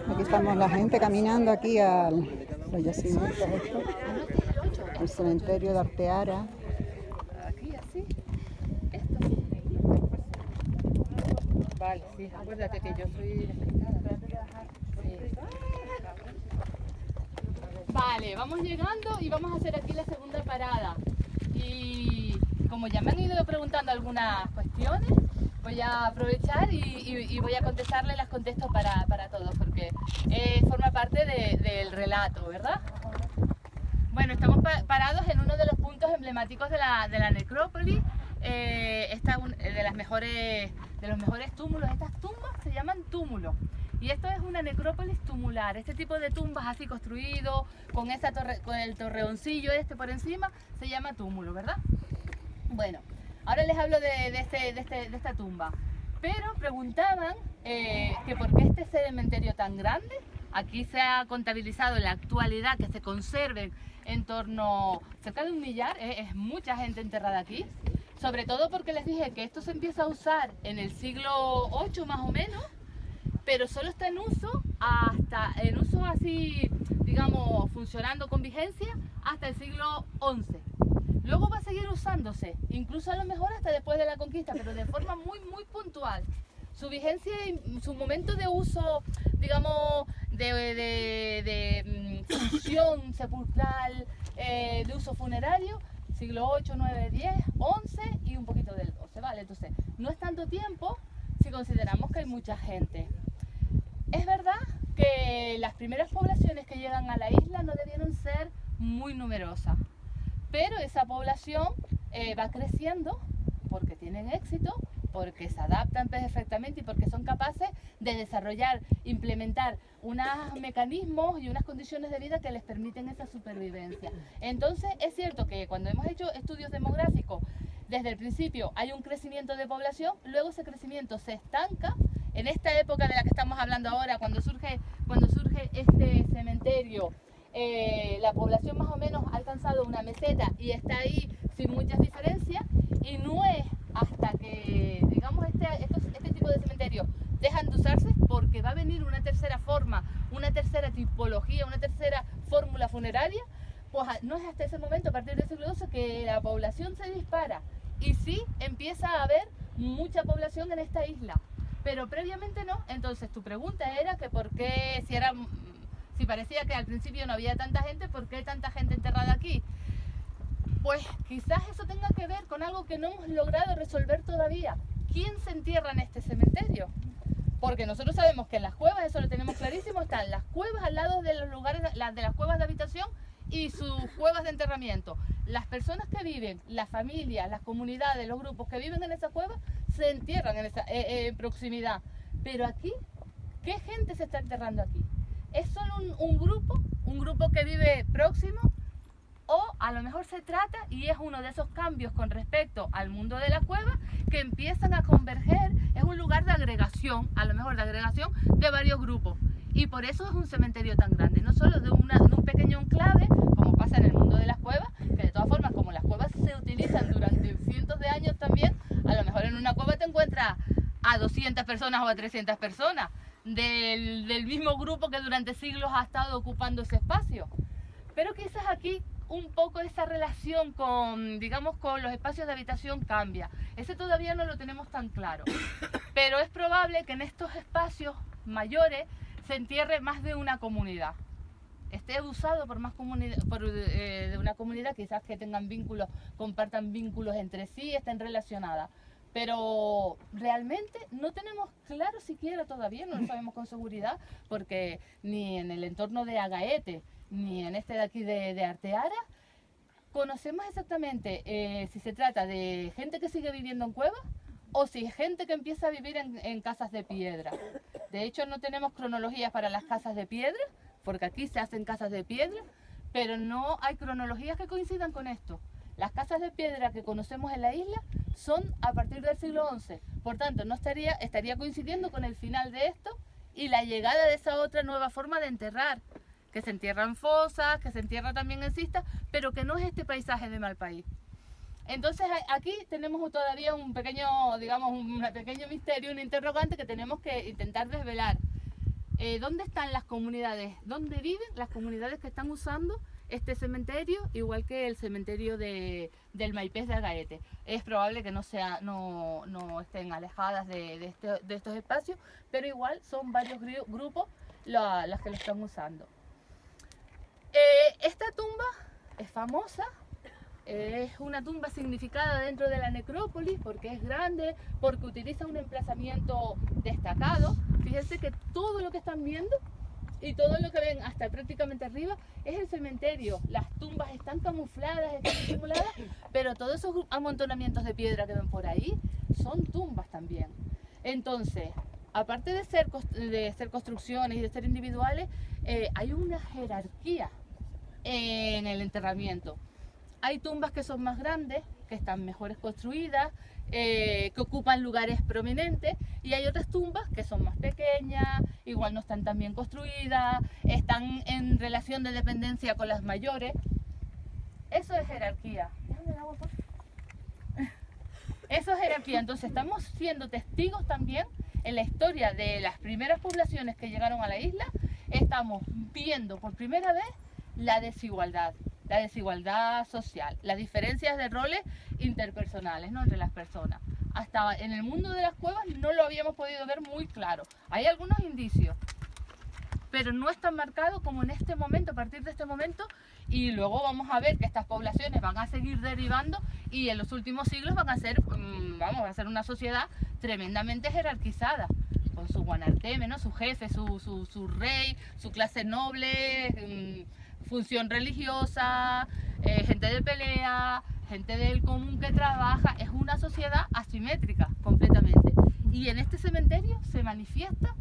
Aquí estamos la gente caminando aquí al los yacimientos estos, el cementerio de Arteara. Aquí, así. Esto. Vale, sí, acuérdate que yo soy despistada. Sí. Vale, vamos llegando y vamos a hacer aquí la segunda parada. Y como ya me han ido preguntando algunas cuestiones, voy a aprovechar y voy a contestarles, las contesto para todos, porque forma parte del relato, ¿verdad? Bueno, estamos parados en uno de los puntos emblemáticos de la necrópolis. Esta es de los mejores túmulos. Estas tumbas se llaman túmulos. Y esto es una necrópolis tumular. Este tipo de tumbas así construido, con el torreoncillo este por encima, se llama túmulo, ¿verdad? Bueno, ahora les hablo de esta tumba. Pero preguntaban que por qué este cementerio tan grande. Aquí se ha contabilizado en la actualidad que se conserven en torno cerca de 1 millar, es mucha gente enterrada aquí. Sobre todo porque les dije que esto se empieza a usar en el siglo VIII más o menos, pero solo está en uso así, digamos, funcionando con vigencia hasta el siglo XI. Luego va a seguir usándose, incluso a lo mejor hasta después de la conquista, pero de forma muy puntual. Su vigencia y su momento de uso, digamos, de función sepulcral, de uso funerario, siglo VIII, IX, X, XI y un poquito del XII, ¿vale? Entonces, no es tanto tiempo si consideramos que hay mucha gente. Es verdad que las primeras poblaciones que llegan a la isla no debieron ser muy numerosas, pero esa población va creciendo porque tienen éxito, porque se adaptan perfectamente y porque son capaces de desarrollar, implementar unos mecanismos y unas condiciones de vida que les permiten esa supervivencia. Entonces es cierto que cuando hemos hecho estudios demográficos, desde el principio hay un crecimiento de población, luego ese crecimiento se estanca. En esta época de la que estamos hablando ahora, cuando surge este cementerio, la población más o menos ha alcanzado una meseta y está ahí sin muchas diferencias, y no es hasta que, digamos, este tipo de cementerios dejan de usarse, porque va a venir una tercera forma, una tercera tipología, una tercera fórmula funeraria, pues no es hasta ese momento, a partir del siglo XII, que la población se dispara y sí empieza a haber mucha población en esta isla, pero previamente no. Entonces tu pregunta era que por qué, si parecía que al principio no había tanta gente, ¿por qué tanta gente enterrada aquí? Pues quizás eso tenga que ver con algo que no hemos logrado resolver todavía. ¿Quién se entierra en este cementerio? Porque nosotros sabemos que en las cuevas, eso lo tenemos clarísimo, están las cuevas al lado de los lugares, de las cuevas de habitación y sus cuevas de enterramiento. Las personas que viven, las familias, las comunidades, los grupos que viven en esa cueva, se entierran en proximidad. Pero aquí, ¿qué gente se está enterrando aquí? ¿Es solo un grupo que vive próximo? O a lo mejor se trata, y es uno de esos cambios con respecto al mundo de la cueva, que empiezan a converger, es un lugar de agregación, a lo mejor de agregación de varios grupos. Y por eso es un cementerio tan grande, no solo de un pequeño enclave, como pasa en el mundo de las cuevas, que de todas formas, como las cuevas se utilizan durante cientos de años también, a lo mejor en una cueva te encuentras a 200 personas o a 300 personas, del mismo grupo que durante siglos ha estado ocupando ese espacio. Pero quizás aquí un poco esa relación con, digamos, con los espacios de habitación cambia. Ese todavía no lo tenemos tan claro. Pero es probable que en estos espacios mayores se entierre más de una comunidad. Esté usado por más de una comunidad, quizás que tengan vínculos, compartan vínculos entre sí, estén relacionadas. Pero realmente no tenemos claro siquiera todavía, no lo sabemos con seguridad, porque ni en el entorno de Agaete, ni en este de aquí de Arteara, conocemos exactamente si se trata de gente que sigue viviendo en cuevas o si es gente que empieza a vivir en casas de piedra. De hecho, no tenemos cronologías para las casas de piedra, porque aquí se hacen casas de piedra, pero no hay cronologías que coincidan con esto. Las casas de piedra que conocemos en la isla son a partir del siglo XI, por tanto no estaría coincidiendo con el final de esto y la llegada de esa otra nueva forma de enterrar, que se entierra en fosas, que se entierra también en cistas, pero que no es este paisaje de Malpaís. Entonces aquí tenemos todavía un pequeño, digamos, un pequeño misterio, un interrogante que tenemos que intentar desvelar. ¿Dónde están las comunidades? ¿Dónde viven las comunidades que están usando este cementerio, igual que el cementerio del Maipés de Agaete? Es probable que no estén alejadas de estos espacios, pero igual son varios grupos las que lo están usando. Esta tumba es famosa. Es una tumba significada dentro de la necrópolis porque es grande, porque utiliza un emplazamiento destacado. Fíjense que todo lo que están viendo y todo lo que ven hasta prácticamente arriba es el cementerio. Las tumbas están camufladas, están disimuladas, pero todos esos amontonamientos de piedra que ven por ahí son tumbas también. Entonces, aparte de ser construcciones y de ser individuales, hay una jerarquía en el enterramiento. Hay tumbas que son más grandes, que están mejores construidas, que ocupan lugares prominentes, y hay otras tumbas que son más pequeñas, igual no están tan bien construidas, están en relación de dependencia con las mayores. Eso es jerarquía. Eso es jerarquía. Entonces estamos siendo testigos también en la historia de las primeras poblaciones que llegaron a la isla. Estamos viendo por primera vez la desigualdad social, las diferencias de roles interpersonales, ¿no?, entre las personas. Hasta en el mundo de las cuevas no lo habíamos podido ver muy claro. Hay algunos indicios, pero no es tan marcado como en este momento, a partir de este momento, y luego vamos a ver que estas poblaciones van a seguir derivando y en los últimos siglos van a ser, va a ser una sociedad tremendamente jerarquizada, con su guanarteme, ¿no?, su jefe, su rey, su clase noble, función religiosa, gente de pelea, gente del común que trabaja. Es una sociedad asimétrica completamente, y en este cementerio se manifiesta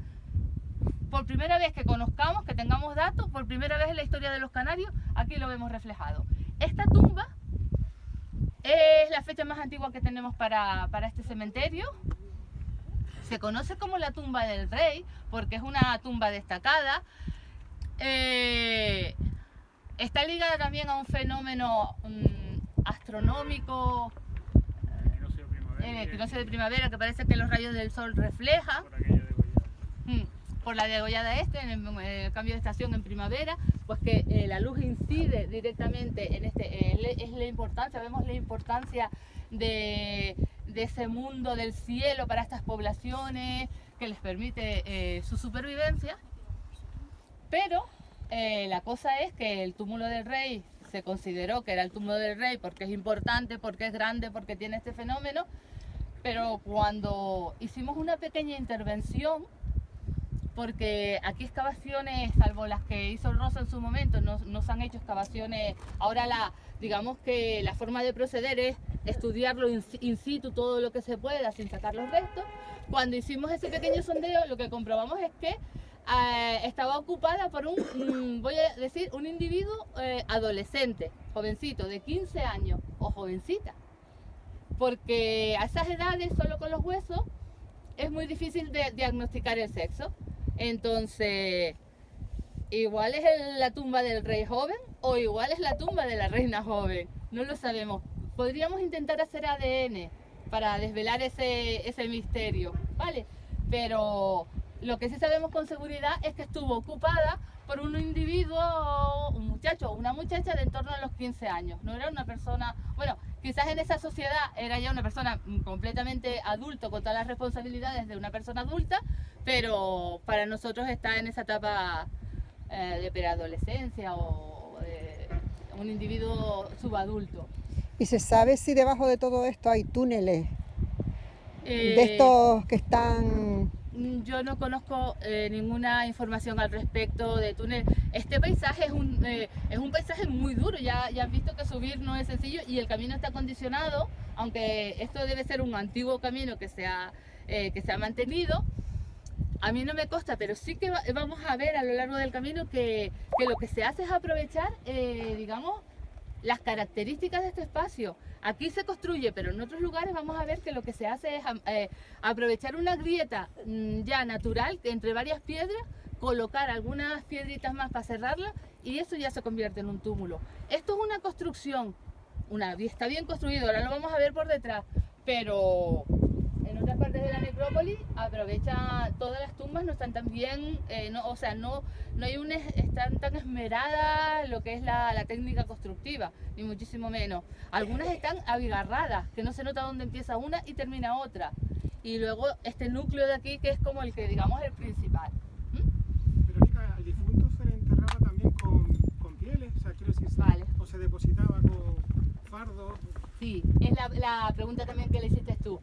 por primera vez, que conozcamos, que tengamos datos, por primera vez en la historia de los canarios, aquí lo vemos reflejado. Esta tumba es la fecha más antigua que tenemos para este cementerio. Se conoce como la tumba del rey porque es una tumba destacada. Está ligada también a un fenómeno astronómico, el equinoccio de primavera, que parece que los rayos del sol reflejan. Por la degollada en el cambio de estación en primavera, pues que la luz incide directamente en es la importancia, vemos la importancia de ese mundo del cielo para estas poblaciones, que les permite su supervivencia. Pero la cosa es que el túmulo del rey se consideró que era el túmulo del rey porque es importante, porque es grande, porque tiene este fenómeno, pero cuando hicimos una pequeña intervención, porque aquí excavaciones, salvo las que hizo Rosa en su momento, no se han hecho excavaciones. Ahora digamos que la forma de proceder es estudiarlo in situ todo lo que se pueda sin sacar los restos. Cuando hicimos ese pequeño sondeo, lo que comprobamos es que estaba ocupada por voy a decir, un individuo adolescente, jovencito, de 15 años o jovencita, porque a esas edades, solo con los huesos, es muy difícil de diagnosticar el sexo. Entonces, igual es la tumba del rey joven o igual es la tumba de la reina joven, no lo sabemos. Podríamos intentar hacer ADN para desvelar ese misterio, ¿vale? Pero lo que sí sabemos con seguridad es que estuvo ocupada por un individuo, un muchacho o una muchacha de en torno a los 15 años. No era una persona, bueno, quizás en esa sociedad era ya una persona completamente adulto, con todas las responsabilidades de una persona adulta, pero para nosotros está en esa etapa de preadolescencia o de un individuo subadulto. ¿Y se sabe si debajo de todo esto hay túneles de estos que están...? Yo no conozco ninguna información al respecto de túnel. Este paisaje es un paisaje muy duro, ya has visto que subir no es sencillo y el camino está acondicionado, aunque esto debe ser un antiguo camino que se ha mantenido. A mí no me consta, pero sí que vamos a ver a lo largo del camino que lo que se hace es aprovechar, digamos, las características de este espacio. Aquí se construye, pero en otros lugares vamos a ver que lo que se hace es aprovechar una grieta ya natural entre varias piedras, colocar algunas piedritas más para cerrarla y eso ya se convierte en un túmulo. Esto es una construcción está bien construido, ahora lo vamos a ver por detrás, pero en otras partes de la necrópolis aprovecha, todas las tumbas no están tan bien, no hay están tan esmeradas lo que es la técnica constructiva, ni muchísimo menos. Algunas están abigarradas, que no se nota dónde empieza una y termina otra. Y luego este núcleo de aquí, que es como el que digamos es el principal. Verónica, al difunto se le enterraba también con pieles, o sea, quiero decir, Vale. o se depositaba con fardos. Sí, es la pregunta también que le hiciste tú.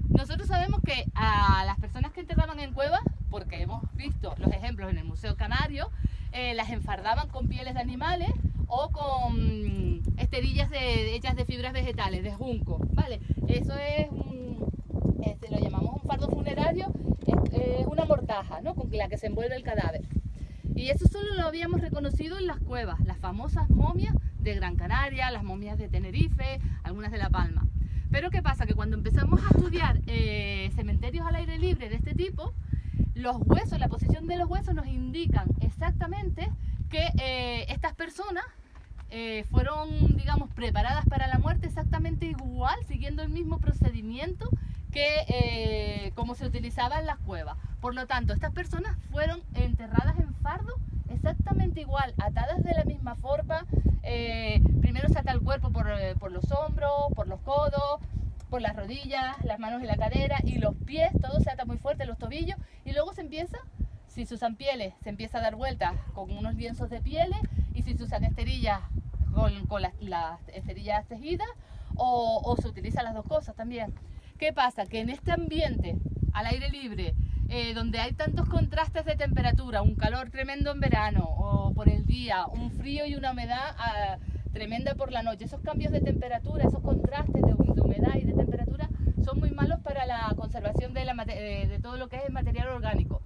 Nosotros sabemos que a las personas que enterraban en cuevas, porque hemos visto los ejemplos en el Museo Canario, las enfardaban con pieles de animales o con esterillas hechas de fibras vegetales, de junco, ¿vale? Eso es lo llamamos un fardo funerario, es una mortaja, ¿no? Con la que se envuelve el cadáver. Y eso solo lo habíamos reconocido en las cuevas, las famosas momias de Gran Canaria, las momias de Tenerife, algunas de La Palma. Pero ¿qué pasa? Que cuando empezamos a estudiar cementerios al aire libre de este tipo, los huesos, la posición de los huesos nos indican exactamente que estas personas fueron, digamos, preparadas para la muerte exactamente igual, siguiendo el mismo procedimiento que como se utilizaba en las cuevas. Por lo tanto, estas personas fueron enterradas en fardo exactamente igual, atadas de la misma forma. Primero se ata el cuerpo por los hombros, por los codos, por las rodillas, las manos y la cadera, y los pies, todo se ata muy fuerte, los tobillos, y luego se empieza, si se usan pieles, se empieza a dar vueltas con unos lienzos de pieles, y si se usan esterillas, con las esterillas tejidas, o se utilizan las dos cosas también. ¿Qué pasa? Que en este ambiente, al aire libre, donde hay tantos contrastes de temperatura, un calor tremendo en verano o por el día, un frío y una humedad tremenda por la noche, esos cambios de temperatura, esos contrastes de humedad y de temperatura son muy malos para la conservación de todo lo que es el material orgánico.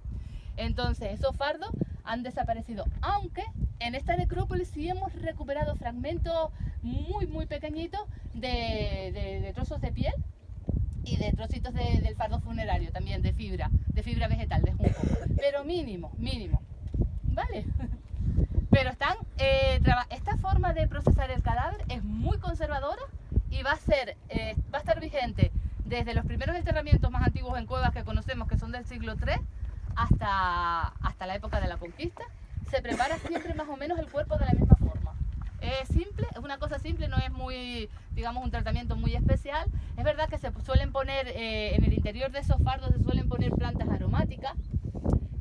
Entonces esos fardos han desaparecido, aunque en esta necrópolis sí hemos recuperado fragmentos muy pequeñitos de trozos de piel y de trocitos del fardo funerario también, de fibra vegetal, de junco, pero mínimo, ¿vale? Pero esta forma de procesar el cadáver es muy conservadora y va a estar vigente desde los primeros enterramientos más antiguos en cuevas que conocemos, que son del siglo III, hasta la época de la conquista. Se prepara siempre más o menos el cuerpo de la misma forma. Es simple, es una cosa simple, no es muy, digamos, un tratamiento muy especial. Es verdad que se suelen poner, en el interior de esos fardos se suelen poner plantas aromáticas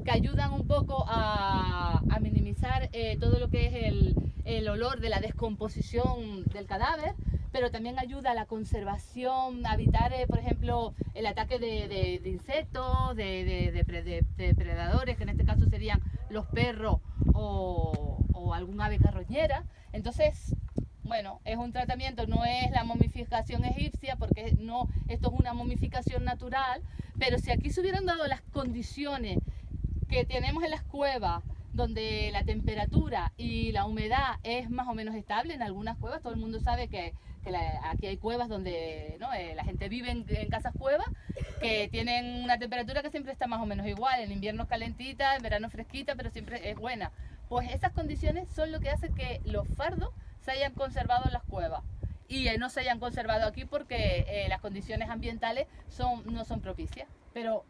que ayudan un poco a minimizar todo lo que es el olor de la descomposición del cadáver, pero también ayuda a la conservación, a evitar, por ejemplo, el ataque de insectos, de depredadores, que en este caso serían los perros o algún ave carroñera. Entonces, bueno, es un tratamiento, no es la momificación egipcia, porque esto es una momificación natural, pero si aquí se hubieran dado las condiciones que tenemos en las cuevas, donde la temperatura y la humedad es más o menos estable, en algunas cuevas, todo el mundo sabe que aquí hay cuevas donde la gente vive en casas cuevas, que tienen una temperatura que siempre está más o menos igual, en invierno calentita, en verano fresquita, pero siempre es buena. Pues esas condiciones son lo que hace que los fardos se hayan conservado en las cuevas y no se hayan conservado aquí porque las condiciones ambientales no son propicias. Pero